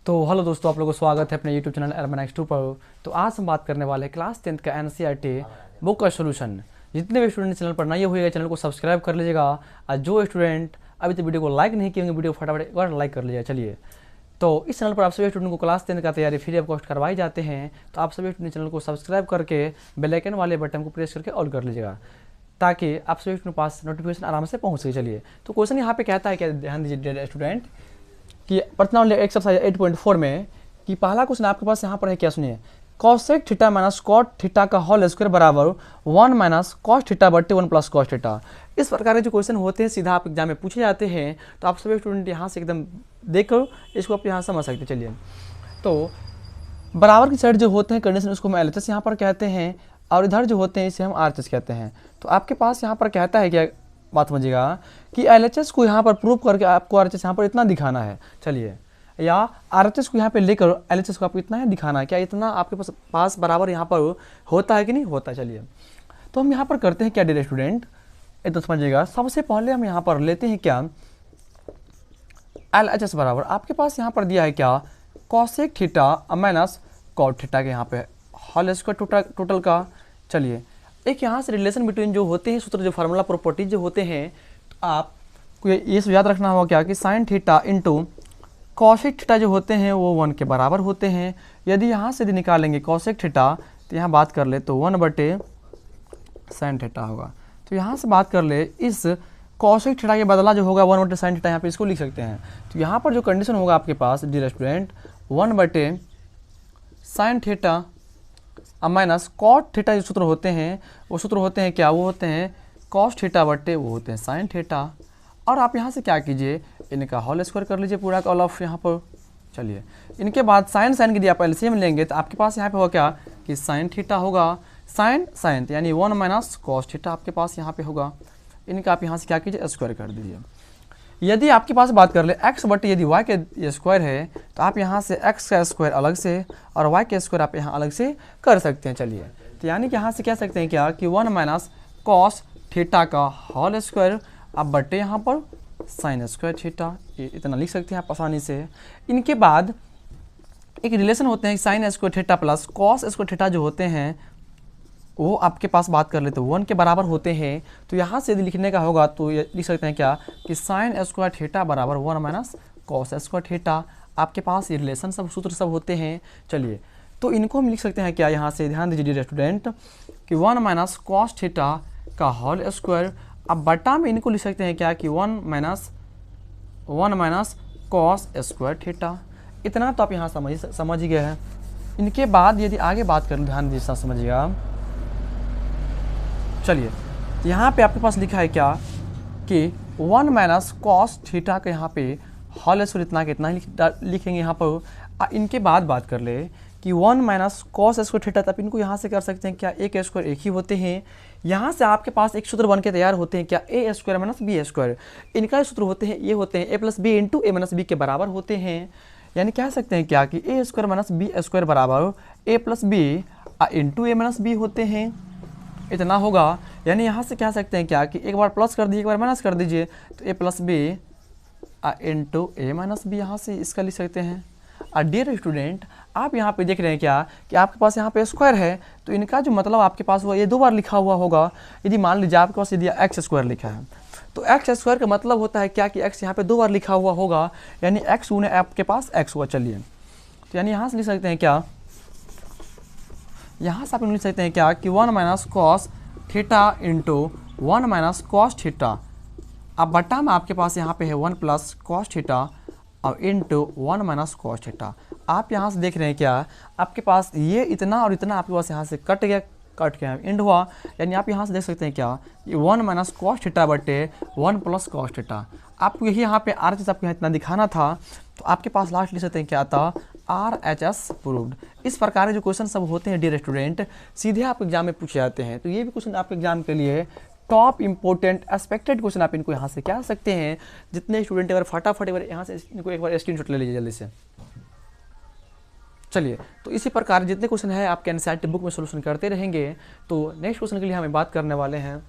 तो हेलो दोस्तों, आप लोगों को स्वागत है अपने यूट्यूब चैनल अर्बन एक्स 2 पर। तो आज हम बात करने वाले हैं क्लास 10th का एनसीईआरटी बुक का सोल्यूशन। जितने भी स्टूडेंट चैनल पर नए हुए चैनल को सब्सक्राइब कर लीजिएगा, और जो स्टूडेंट अभी तक वीडियो को लाइक नहीं किए वीडियो फटाफट एक बार लाइक कर लीजिएगा। चलिए, तो इस चैनल पर आप सभी स्टूडेंट को क्लास 10 का तैयारी फ्री ऑफ कॉस्ट करवाई जाते हैं। तो आप सभी स्टूडेंट चैनल को सब्सक्राइब करके बेल आइकन वाले बटन को प्रेस करके ऑल कर लीजिएगा, ताकि आप सभी स्टूडेंट के पास नोटिफिकेशन आराम से पहुँच सके। चलिए, तो क्वेश्चन यहाँ पे कहता है, क्या ध्यान दीजिए स्टूडेंट, कि पर्सनल एक्सरसाइज 8.4 में कि पहला क्वेश्चन आपके पास यहाँ पर है, क्या सुनिए। Cosec theta minus cot theta का होल स्क्वायर बराबर 1 माइनस कॉस थीटा बट्टे 1 प्लस कॉस थीटा। इस प्रकार के जो क्वेश्चन होते हैं सीधा आप एग्जाम में पूछे जाते हैं। तो आप सभी स्टूडेंट यहाँ से एकदम देखकर इसको आप यहाँ समझ सकते हैं। चलिए, तो बराबर की साइड जो होते हैं कंडीशन, उसको हम एलएचएस यहाँ पर कहते हैं, और इधर जो होते हैं इसे हम आरएचएस कहते हैं। तो आपके पास यहाँ पर कहता है, क्या बात समझिएगा, कि एलएचएस को यहाँ पर प्रूव करके आपको आरएचएस यहाँ पर इतना दिखाना है। चलिए, या आरएचएस को यहाँ पे लेकर एलएचएस को आपको इतना है दिखाना है, क्या इतना आपके पास बराबर यहाँ पर होता है कि नहीं होता। चलिए, तो हम यहाँ पर करते हैं क्या डियर स्टूडेंट, ये तो समझिएगा। सबसे पहले हम यहाँ पर लेते हैं क्या, एलएचएस बराबर आपके पास यहाँ पर दिया है क्या, cosec theta minus cot theta के यहाँ पे होल स्क्वायर टोटल का। चलिए, एक यहाँ से रिलेशन बिटवीन जो होते हैं सूत्र, जो फार्मूला प्रॉपर्टीज जो होते हैं, तो आपको ये याद रखना होगा क्या, कि sine theta into cosec theta जो होते हैं वो 1 के बराबर होते हैं। यदि यहाँ से यदि निकालेंगे कॉसेक थीटा, तो यहाँ बात कर ले तो 1 बटे साइन थीटा होगा। तो यहाँ से बात कर ले, इस कॉसेक थीटा के बदला जो होगा 1 बटे साइन थीटा, यहाँ पे इसको लिख सकते हैं। तो यहाँ पर जो कंडीशन होगा आपके पास डियर स्टूडेंट, 1 बटे sine theta minus cot theta जो सूत्र होते हैं, वो सूत्र होते हैं क्या, वो होते हैं कॉस थीटा बट्टे वो होते हैं साइन थीटा। और आप यहाँ से क्या कीजिए, इनका होल स्क्वायर कर लीजिए पूरा का ऑल ऑफ यहाँ पर। चलिए, इनके बाद साइन की यदि आप एलसीएम लेंगे, तो आपके पास यहाँ पे होगा क्या, कि साइन थीटा होगा, साइन यानी 1 माइनस कॉस थीटा आपके पास यहाँ पे होगा। इनका आप यहाँ से क्या कीजिए, स्क्वायर कर दीजिए। यदि आपके पास बात कर ले एक्स बटे यदि वाई के स्क्वायर है, तो आप यहाँ से एक्स का स्क्वायर अलग से और वाई के स्क्वायर आप यहाँ अलग से कर सकते हैं। चलिए, तो यानी कि यहाँ से कह सकते हैं क्या, कि 1 माइनस कॉस थीटा का होल स्क्वायर अब बटे यहाँ पर साइन स्क्वायर थीटा, ये इतना लिख सकते हैं आप आसानी से। इनके बाद एक रिलेशन होते हैं sine square theta plus cos square theta जो होते हैं, वो आपके पास बात कर लेते हैं 1 के बराबर होते हैं। तो यहाँ से यदि लिखने का होगा तो ये लिख सकते हैं क्या, कि साइन स्क्वायर थीटा बराबर 1 माइनस कॉस स्क्वायर थीटा। आपके पास ये रिलेशन सब सूत्र सब होते हैं। चलिए, तो इनको हम लिख सकते हैं क्या, यहाँ से ध्यान दीजिए स्टूडेंट, कि 1 माइनस कॉस थीटा का होल स्क्वायर, अब बटा में इनको लिख सकते हैं क्या, कि 1 माइनस कॉस स्क्वायर थीटा। इतना तो आप यहाँ समझ ही गए हैं। इनके बाद यदि आगे बात करें, ध्यान दीजिए समझिएगा। चलिए, यहाँ पे आपके पास लिखा है क्या, कि 1 माइनस कॉस थीटा के यहाँ पे होल स्क्वायर इतना के इतना ही लिखेंगे यहाँ पर। इनके बाद बात कर ले कि 1 माइनस कॉस स्क्वायर थीटा, तब इनको यहाँ से कर सकते हैं क्या, एक स्क्वायर एक ही होते हैं। यहाँ से आपके पास एक सूत्र बन के तैयार होते हैं क्या, ए स्क्वायर माइनस बी स्क्वायर। इनका सूत्र होते हैं, ये होते हैं ए प्लस बी इंटू ए माइनस बी के बराबर होते हैं। यानी कह सकते हैं क्या, कि ए स्क्वायर माइनस बी स्क्वायर बराबर ए प्लस बी इंटू ए माइनस बी होते हैं। इतना होगा, यानी यहाँ से कह सकते हैं क्या, कि एक बार प्लस कर दीजिए एक बार माइनस कर दीजिए, तो ए प्लस बी इंटू ए माइनस बी यहाँ से इसका लिख सकते हैं। और डियर स्टूडेंट, आप यहाँ पे देख रहे हैं क्या, कि आपके पास यहाँ पे स्क्वायर है, तो इनका जो मतलब आपके पास हुआ, ये 2 बार लिखा हुआ होगा। यदि मान लीजिए आपके पास यदि एक्स स्क्वायर लिखा है, तो एक्स स्क्वायर का मतलब होता है क्या, कि एक्स यहाँ पे 2 बार लिखा हुआ होगा, यानी एक्स गुने आपके पास एक्स हुआ। चलिए, तो यानी यहाँ से लिख सकते हैं क्या, यहाँ से आप लिख सकते हैं क्या, कि 1 minus cos theta into 1 minus cos theta. अब बटा में आपके पास यहाँ पे है 1 प्लस कॉस थीटा और इंटू 1 माइनस कॉस थीटा। आप यहाँ से देख रहे हैं क्या, आपके पास ये इतना और इतना आपके पास यहाँ से कट गया एंड हुआ। यानी आप यहाँ से देख सकते हैं क्या, कि 1 माइनस कॉस थीटा बटे 1 प्लस कॉस थीटा। आपको यही यहाँ पे आर एच एस आपको यहाँ इतना दिखाना था, तो आपके पास लास्ट लिख सकते हैं क्या था, RHS प्रूव्ड। इस प्रकार के जो क्वेश्चन सब होते हैं डियर स्टूडेंट, सीधे आप एग्जाम में पूछे जाते हैं। तो ये भी क्वेश्चन आपके एग्जाम के लिए टॉप इंपॉर्टेंट एक्सपेक्टेड क्वेश्चन आप इनको यहाँ से कह सकते हैं। जितने स्टूडेंट अगर फटाफट एक बार यहाँ से इनको एक बार स्क्रीनशॉट ले लीजिए जल्दी से। चलिए, तो इसी प्रकार जितने क्वेश्चन है आपके एनसीईआरटी बुक में सोल्यूशन करते रहेंगे। तो नेक्स्ट क्वेश्चन के लिए हम बात करने वाले हैं